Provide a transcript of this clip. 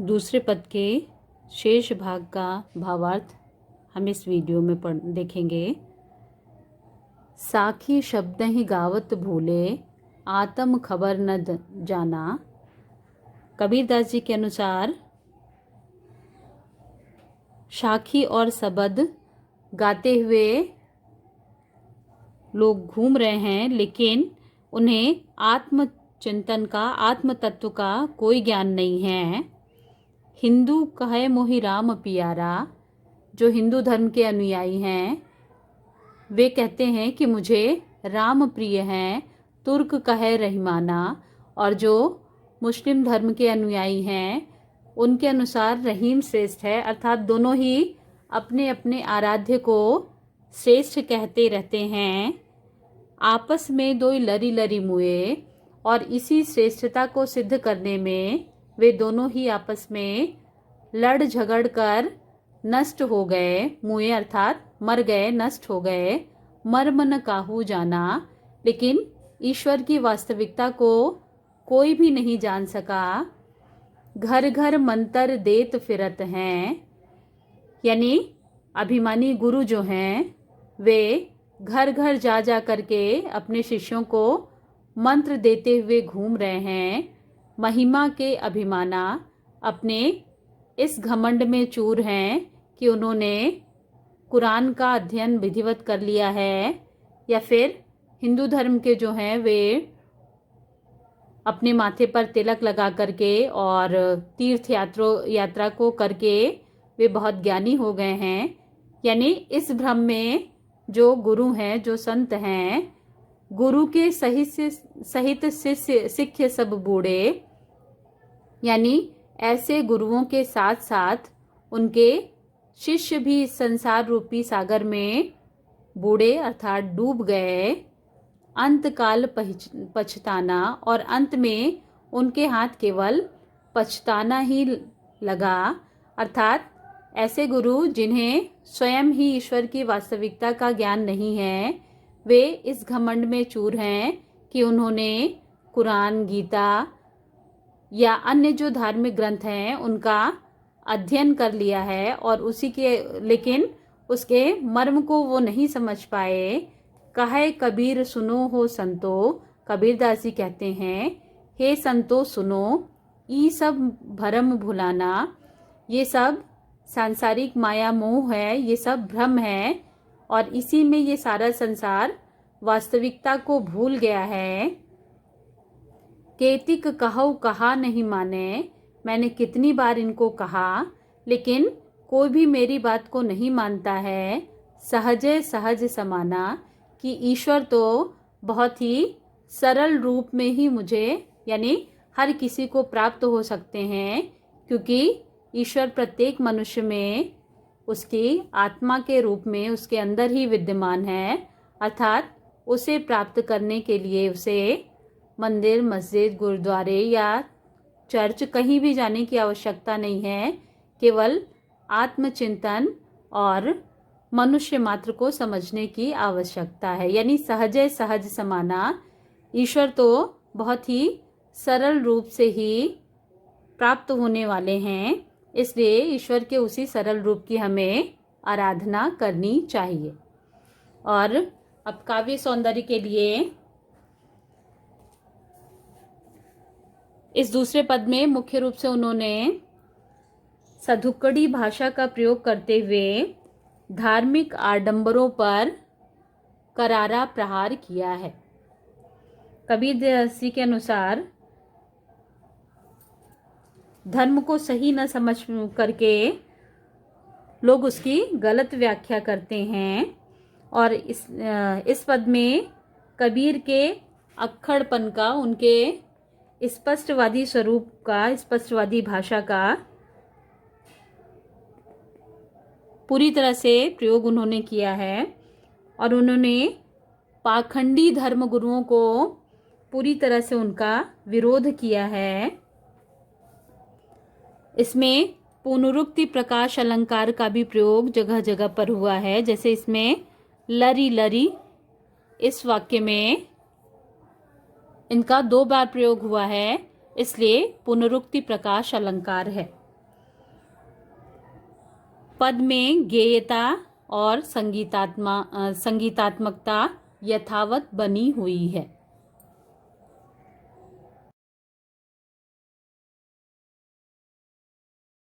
दूसरे पद के शेष भाग का भावार्थ हम इस वीडियो में देखेंगे। साखी शब्द ही गावत भूले, आत्म खबर न जाना। कबीरदास जी के अनुसार साखी और शब्द गाते हुए लोग घूम रहे हैं, लेकिन उन्हें आत्म चिंतन का, आत्म तत्व का कोई ज्ञान नहीं है। हिंदू कहे मोहि राम पियारा, जो हिंदू धर्म के अनुयायी हैं वे कहते हैं कि मुझे राम प्रिय हैं। तुर्क कहे रहीमाना, और जो मुस्लिम धर्म के अनुयायी हैं उनके अनुसार रहीम श्रेष्ठ है। अर्थात दोनों ही अपने अपने आराध्य को श्रेष्ठ कहते रहते हैं। आपस में दो लरी लरी मुए, और इसी श्रेष्ठता को सिद्ध करने में वे दोनों ही आपस में लड़ झगड़ कर नष्ट हो गए। मुए अर्थात मर गए, नष्ट हो गए। मर्म न काहू जाना, लेकिन ईश्वर की वास्तविकता को कोई भी नहीं जान सका। घर घर मंतर देत फिरत हैं, यानी अभिमानी गुरु जो हैं वे घर घर जा जा करके अपने शिष्यों को मंत्र देते हुए घूम रहे हैं। महिमा के अभिमाना अपने इस घमंड में चूर हैं कि उन्होंने कुरान का अध्ययन विधिवत कर लिया है, या फिर हिंदू धर्म के जो हैं वे अपने माथे पर तिलक लगा करके और तीर्थ यात्रा को करके वे बहुत ज्ञानी हो गए हैं। यानी इस भ्रम में जो गुरु हैं, जो संत हैं, गुरु के सहित शिष्य सब बूढ़े, यानी ऐसे गुरुओं के साथ साथ उनके शिष्य भी इस संसार रूपी सागर में बूढ़े अर्थात डूब गए। अंत काल पछताना, और अंत में उनके हाथ केवल पछताना ही लगा। अर्थात ऐसे गुरु जिन्हें स्वयं ही ईश्वर की वास्तविकता का ज्ञान नहीं है, वे इस घमंड में चूर हैं कि उन्होंने कुरान, गीता या अन्य जो धार्मिक ग्रंथ हैं उनका अध्ययन कर लिया है, और उसी के लेकिन उसके मर्म को वो नहीं समझ पाए। कहे कबीर सुनो हो संतो, कबीरदास जी कहते हैं हे संतो सुनो, ये सब भरम भुलाना, ये सब सांसारिक माया मोह है, ये सब भ्रम है, और इसी में ये सारा संसार वास्तविकता को भूल गया है। केतिक कहो कहा नहीं माने, मैंने कितनी बार इनको कहा, लेकिन कोई भी मेरी बात को नहीं मानता है। सहजे सहज समाना, कि ईश्वर तो बहुत ही सरल रूप में ही मुझे, यानी हर किसी को प्राप्त हो सकते हैं, क्योंकि ईश्वर प्रत्येक मनुष्य में उसकी आत्मा के रूप में उसके अंदर ही विद्यमान है। अर्थात उसे प्राप्त करने के लिए उसे मंदिर, मस्जिद, गुरुद्वारे या चर्च कहीं भी जाने की आवश्यकता नहीं है। केवल आत्मचिंतन और मनुष्य मात्र को समझने की आवश्यकता है। यानी सहजे सहज समाना, ईश्वर तो बहुत ही सरल रूप से ही प्राप्त होने वाले हैं, इसलिए ईश्वर के उसी सरल रूप की हमें आराधना करनी चाहिए। और अब काव्य सौंदर्य के लिए इस दूसरे पद में मुख्य रूप से उन्होंने सधुक्कड़ी भाषा का प्रयोग करते हुए धार्मिक आडंबरों पर करारा प्रहार किया है। कबीरदास जी के अनुसार धर्म को सही न समझ करके लोग उसकी गलत व्याख्या करते हैं, और इस पद में कबीर के अक्खड़पन का, उनके स्पष्टवादी स्वरूप का, स्पष्टवादी भाषा का पूरी तरह से प्रयोग उन्होंने किया है, और उन्होंने पाखंडी धर्म गुरुओं को पूरी तरह से उनका विरोध किया है। इसमें पुनरुक्ति प्रकाश अलंकार का भी प्रयोग जगह जगह पर हुआ है। जैसे इसमें लरी लरी, इस वाक्य में इनका 2 बार प्रयोग हुआ है, इसलिए पुनरुक्ति प्रकाश अलंकार है। पद में गेयता और संगीतात्मकता यथावत बनी हुई है।